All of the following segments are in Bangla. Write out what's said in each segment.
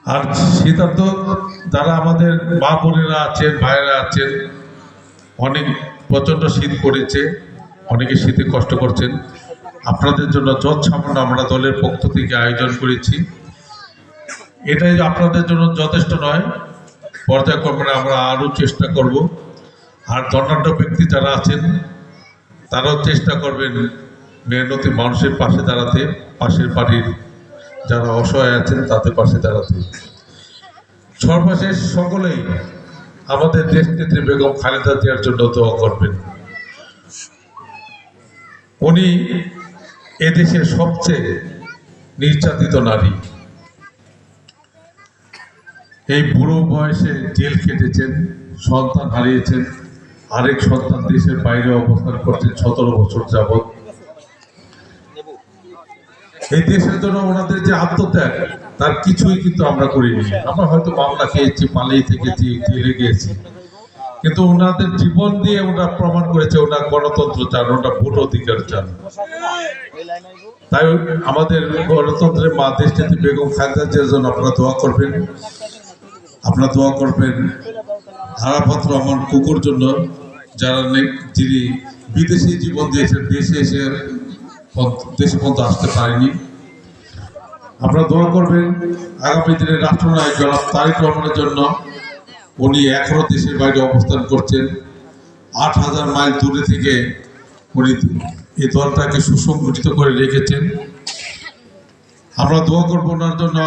আর শীতার্ত যারা আমাদের মা বোনেরা আছেন, ভাইয়েরা আছেন, অনেক প্রচণ্ড শীত পড়েছে, অনেকে শীতে কষ্ট করছেন। আপনাদের জন্য যৎসামান্য আমরা দলের পক্ষ থেকে আয়োজন করেছি। এটাই আপনাদের জন্য যথেষ্ট নয়, পর্যায়ক্রমে আমরা আরও চেষ্টা করব। আর ধনাঢ্য ব্যক্তি যারা আছেন তারাও চেষ্টা করবেন মেহনতি মানুষের পাশে দাঁড়াতে, পাশের বাড়ির যারা অসহায় আছেন তাদের পাশে দাঁড়াতে। সর্বশেষ সকলেই আমাদের দেশনেত্রী বেগম খালেদা জিয়ার জন্য দোয়া করবেন। উনি এদেশের সবচেয়ে নির্যাতিত নারী। এই বুড়ো বয়সে জেল খেটেছেন, সন্তান হারিয়েছেন, আরেক সন্তান দেশের বাইরে অবস্থান করছেন 17 বছর যাবৎ। এই দেশের জন্য ওনাদের যে আত্মত্যাগ, তার কিছুই কিন্তু আমরা করিনি। আমরা হয়তো মামলা খেয়েছি, পালিয়ে থেকেছি, জেলে গিয়েছি, কিন্তু ওনাদের জীবন দিয়ে ওরা প্রমাণ করেছে ওরা গণতন্ত্র চান, ওরা ভোট অধিকার চান। তাই আমাদের গণতন্ত্রের মা দেশনেত্রী বেগম খালেদা জিয়ার জন্য আপনারা দোয়া করবেন। আপনারা দোয়া করবেন আরাফাত রহমান কুকুর জন্য, যারা যিনি বিদেশি জীবন দিয়েছেন, দেশে এসে দেশে পর্যন্ত আসতে পারেনি। আপনারা দোয়া করবেন আগামী দিনে রাষ্ট্রনায়ক জনাব তারেক রহমানের জন্য। উনি এখনো দেশের বাইরে অবস্থান করছেন, 8000 মাইল দূরে থেকে উনি এই দলটাকে সুসংগঠিত করে রেখেছেন। আমরা দোয়া করবো ওনার জন্য,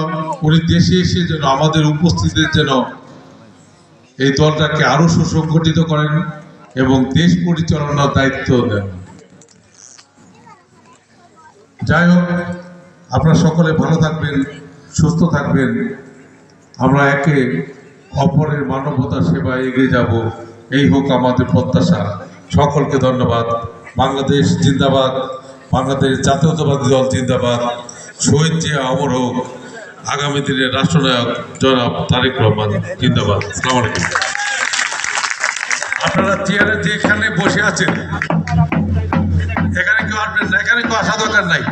উনি দেশে এসে যেন আমাদের উপস্থিতির যেন এই দলটাকে আরো সুসংগঠিত করেন এবং দেশ পরিচালনার দায়িত্ব দেন। যাই হোক, আপনারা সকলে ভালো থাকবেন, সুস্থ থাকবেন। আমরা একে অপরের মানবতার সেবায় এগিয়ে যাব, এই হোক আমাদের প্রত্যাশা। সকলকে ধন্যবাদ। বাংলাদেশ জিন্দাবাদ, বাংলাদেশ জাতীয়তাবাদী দল জিন্দাবাদ। শহীদ জিয়া অমর হোক, আগামী দিনের রাষ্ট্রনায়ক জনাব তারেক রহমান জিন্দাবাদ। আসসালামু আলাইকুম। আপনারা চেয়ারে যেখানে বসে আছেন, এখানে কেউ আসবেন না, এখানে কেউ আসা দরকার নাই।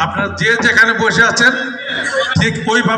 আপনারা যে যেখানে বসে আছেন ঠিক ওইভাবে